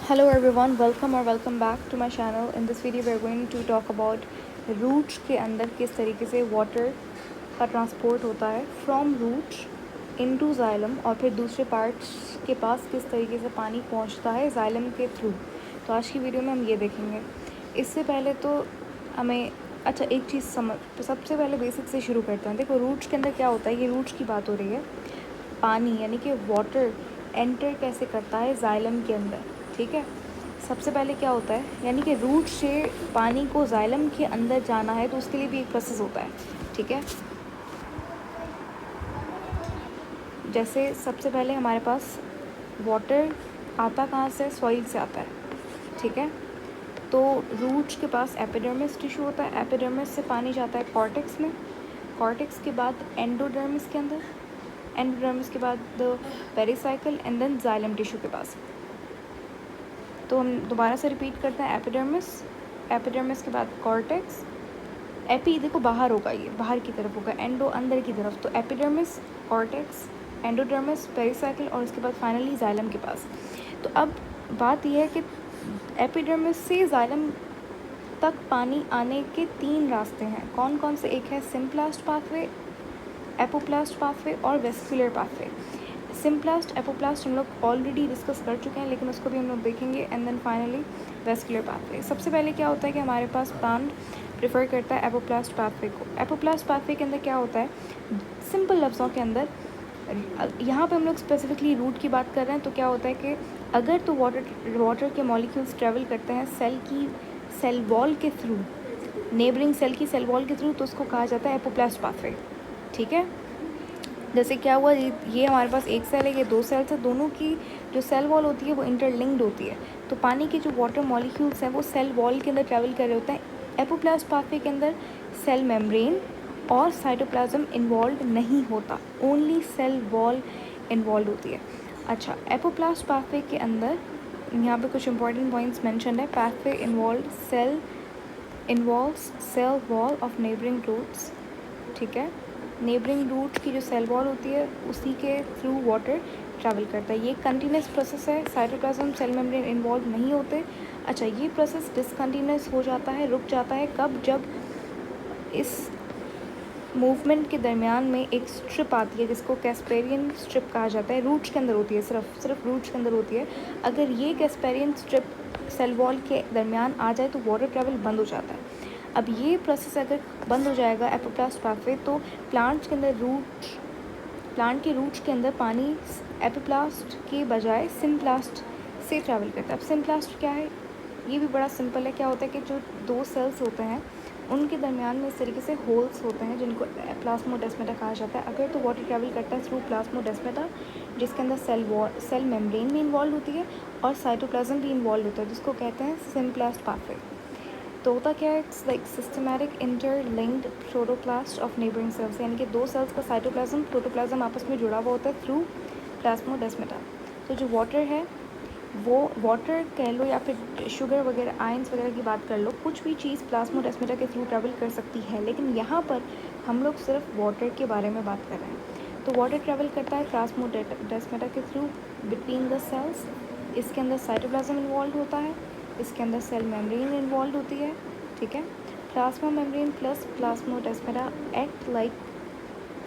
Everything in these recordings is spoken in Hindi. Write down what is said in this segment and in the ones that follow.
Hello everyone, welcome or welcome back to my channel. In this video we are going to talk about roots के अंदर किस तरीके से वाटर का ट्रांसपोर्ट होता है फ्रॉम रूट इनटू जाइलम और फिर दूसरे पार्ट्स के पास किस तरीके से पानी पहुंचता है जाइलम के थ्रू। तो आज की वीडियो में हम ये देखेंगे। इससे पहले तो हमें एक चीज़ समझ, तो सबसे पहले बेसिक से शुरू करते हैं। देखो रूट्स के अंदर क्या होता है, ये रूट्स की बात हो रही है। पानी यानी कि वाटर एंटर कैसे करता है जाइलम के अंदर, ठीक है। सबसे पहले क्या होता है, यानी कि रूट से पानी को जाइलम के अंदर जाना है तो उसके लिए भी एक प्रोसेस होता है, ठीक है। जैसे सबसे पहले हमारे पास वाटर आता कहाँ से, सॉइल से आता है, ठीक है। तो रूट्स के पास एपिडर्मिस टिश्यू होता है, एपिडर्मिस से पानी जाता है कॉर्टेक्स में, कॉर्टेक्स के बाद एंडोडर्मिस के अंदर, एंडोडर्मिस के बाद the pericycle and then xylem tissue के पास। तो हम दोबारा से रिपीट करते हैं, एपिडर्मिस, एपिडर्मिस के बाद कॉर्टेक्स, एपी देखो बाहर होगा, ये बाहर की तरफ होगा, एंडो अंदर की तरफ, तो एपिडर्मिस, कॉर्टेक्स, एंडोडर्मिस, पेरिसाइकल और उसके बाद फाइनली जाइलम के पास। तो अब बात यह है कि एपिडर्मिस से जाइलम तक पानी आने के 3 रास्ते हैं। कौन कौन से? एक है सिम्प्लास्ट पाथवे, एपोप्लास्ट पाथवे और वेस्कुलर पाथवे। सिम्प्लास्ट एपोप्लास्ट हम लोग ऑलरेडी डिस्कस कर चुके हैं, लेकिन उसको भी हम लोग देखेंगे। And then finally vascular pathway. सबसे पहले क्या होता है कि हमारे पास प्लांट प्रेफर करता है एपोप्लास्ट पाथवे को। एपोप्लास्ट पाथवे के अंदर क्या होता है, सिंपल लफ्ज़ों के अंदर, यहाँ पे हम लोग स्पेसिफिकली रूट की बात कर रहे हैं। तो क्या होता है कि अगर तो वाटर के मॉलिक्यूल्स ट्रेवल करते हैं सेल वॉल के थ्रू, नेबरिंग सेल की सेल वॉल के थ्रू, तो उसको कहा जाता है एपोप्लास्ट पाथवे, ठीक है। जैसे क्या हुआ, ये हमारे पास एक सेल है, ये 2 सेल्स है, दोनों की जो सेल वॉल होती है वो इंटरलिंक्ड होती है। तो पानी के जो वाटर मॉलिक्यूल्स हैं वो सेल वॉल के अंदर ट्रैवल कर रहे होते हैं। एपोप्लास्ट पाथवे के अंदर सेल मेम्ब्रेन और साइटोप्लाज्म इन्वॉल्व नहीं होता, ओनली सेल वॉल इन्वॉल्व होती है। अच्छा, एपोप्लास्ट पाथवे के अंदर यहाँ पे कुछ इंपॉर्टेंट पॉइंट्स मेंशन है। Pathway involves cell wall of neighbouring roots, ठीक है। नेबरिंग रूट की जो सेल वॉल होती है उसी के थ्रू वाटर ट्रैवल करता है। ये कंटिन्यूस प्रोसेस है, साइटोप्लाज्म सेल मेम्ब्रेन इन्वॉल्व नहीं होते। अच्छा, ये प्रोसेस डिसकंटिन्यूस हो जाता है, रुक जाता है कब? जब इस मूवमेंट के दरमियान में एक स्ट्रिप आती है जिसको कैस्पेरियन स्ट्रिप कहा जाता है। रूट्स के अंदर होती है, सिर्फ रूट्स के अंदर होती है। अगर ये कैस्पेरियन स्ट्रिप सेल वॉल के दरमियान आ जाए तो वाटर ट्रैवल बंद हो जाता है। अब ये प्रोसेस अगर बंद हो जाएगा एपोप्लास्ट पाथवे, तो प्लांट के रूट्स के अंदर पानी एपोप्लास्ट के बजाय सिम्प्लास्ट से ट्रैवल करता है। अब सिम्प्लास्ट क्या है, ये भी बड़ा सिंपल है। क्या होता है कि जो 2 सेल्स होते हैं उनके दरमियान में इस तरीके से होल्स होते हैं जिनको प्लाज्मोडेस्माटा कहा जाता है। अगर तो वाटर ट्रैवल करता है थ्रू प्लाज्मोडेस्माटा, जिसके अंदर सेल मेम्ब्रेन भी इन्वॉल्व होती है और साइटोप्लाज्म भी इन्वॉल्व होता है, जिसको कहते हैं सिम्प्लास्ट पाथवे। तो होता क्या है, it's like systematic interlinked protoplast of neighbouring cells, यानी कि 2 सेल्स का साइटोप्लाज्म प्रोटोप्लाज्म आपस में जुड़ा हुआ होता है थ्रू प्लाज्मोडेस्माटा। तो जो वाटर है वो वाटर कह लो या फिर शुगर वगैरह, आयंस वगैरह की बात कर लो, कुछ भी चीज़ प्लाज्मोडेस्माटा के थ्रू ट्रैवल कर सकती है, लेकिन यहाँ पर हम लोग सिर्फ वाटर के बारे में बात कर रहे हैं। तो वाटर ट्रैवल करता है प्लाज्मोडेस्माटा के थ्रू बिटवीन द सेल्स। इसके अंदर साइटोप्लाज्म इन्वॉल्व होता है, इसके अंदर सेल मेम्ब्रेन इन्वॉल्व होती है, ठीक है। Plasma membrane plus plasmodesmata act like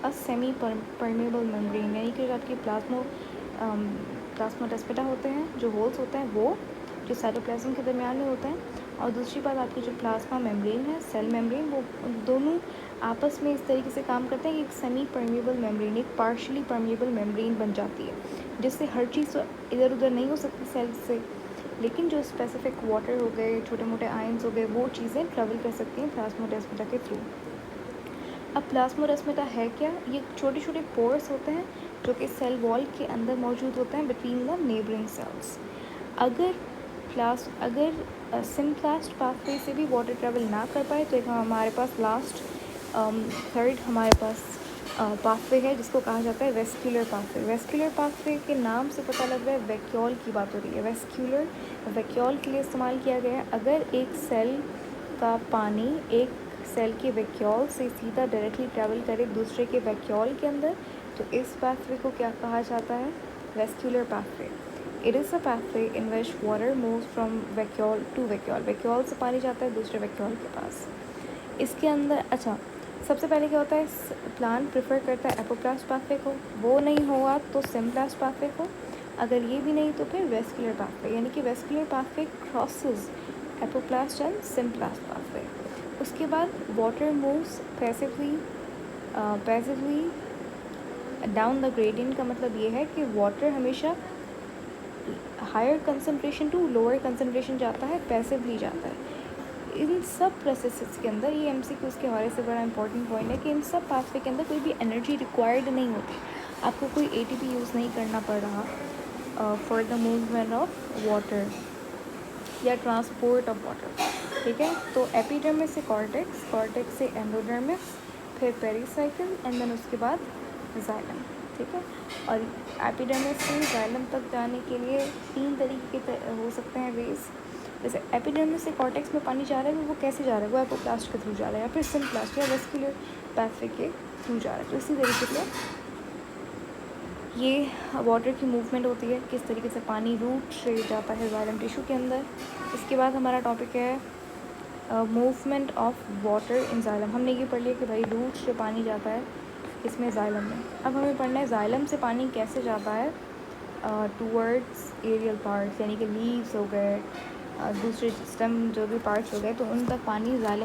a semi permeable membrane, यानी कि जो आपकी प्लाज्मोडेस्माटा होते हैं, जो होल्स होते हैं वो जो साइटोप्लाज्म के दरमियान में होते हैं। और दूसरी बात, आपकी जो प्लाज्मा मेम्ब्रेन है, सेल मेम्ब्रेन, वो दोनों आपस में इस तरीके से काम करते हैं कि एक सेमी परमेबल मेम्ब्रेन, एक पार्शली परमेबल मेम्ब्रेन बन जाती है, जिससे हर चीज़ तो इधर उधर नहीं हो सकती सेल से, लेकिन जो स्पेसिफिक वाटर हो गए, छोटे मोटे आयंस हो गए, वो चीज़ें ट्रैवल कर सकती हैं प्लाज्मोडेस्माटा के थ्रू। अब प्लाज्मोडेस्माटा है क्या? ये छोटे छोटे पोर्स होते हैं जो कि सेल वॉल के अंदर मौजूद होते हैं बिटवीन द नेबरिंग सेल्स। अगर सिम्प्लास्ट पाथवे से भी वाटर ट्रैवल ना कर पाए तो एक हमारे पास लास्ट थर्ड हमारे पास पाथवे है जिसको कहा जाता है वेस्क्यूलर पाथवे। वेस्क्यूलर पाथवे के नाम से पता लग रहा है वैक्यूल की बात हो रही है। वेस्क्यूलर वैक्यूल के लिए इस्तेमाल किया गया है। अगर एक सेल का पानी एक सेल के वैक्यूल से सीधा डायरेक्टली ट्रैवल करे दूसरे के वैक्यूल के अंदर, तो इस पाथवे को क्या कहा जाता है? Vascular pathway. It is a pathway in which water moves from vacuole to vacuole, vacuole से पानी जाता है दूसरे वैक्यूल के पास। इसके अंदर अच्छा सबसे पहले क्या होता है, प्लांट प्रेफर करता है एपोप्लास्ट पाथवे को, वो नहीं होगा तो सिम्प्लास्ट पाथवे को, अगर ये भी नहीं तो फिर वेस्कुलर पाथवे, यानी कि vascular pathway crosses apoplast and symplast pathway. उसके बाद water moves passively down the gradient, का मतलब ये है कि वाटर हमेशा higher concentration to lower concentration जाता है, पैसिवली जाता है। इन सब प्रोसेसेस के अंदर, ये MCQs के हवाले से बड़ा इंपॉर्टेंट पॉइंट है कि इन सब पाथवे के अंदर कोई भी एनर्जी रिक्वायर्ड नहीं होती, आपको कोई ATP यूज़ नहीं करना पड़ रहा for the movement of water या ट्रांसपोर्ट ऑफ वाटर, ठीक है। तो एपिडर्मिस से कॉर्टेक्स, कॉर्टेक्स से एंडोडर्मिस, फिर पेरिसाइकिल एंड देन उसके बाद जाइलम, ठीक है। और एपिडर्मिस से जाइलम तक जाने के लिए 3 तरीके के हो सकते हैं वेज। जैसे एपिडर्मिस से कॉर्टेक्स में पानी जा रहा है, वो कैसे जा रहा है, वो एपोप्लास्ट के थ्रू जा रहा है या फिर सिम्प्लास्ट या वेस्कुलर पाथवे के थ्रू जा रहा है। तो इसी तरीके से ये वाटर की मूवमेंट होती है, किस तरीके से पानी रूट से जाता है जाइलम टिश्यू के अंदर। इसके बाद हमारा टॉपिक है movement of water in xylem. हमने ये पढ़ लिया कि भाई रूट से पानी जाता है इसमें जाइलम में। अब हमें पढ़ना है जाइलम से पानी कैसे जाता है टूवर्ड्स एरियल पार्ट्स, यानी कि लीव्स हो गए, दूसरे स्टेम जो भी पार्ट्स हो गए, तो उन तक पानी जाइलम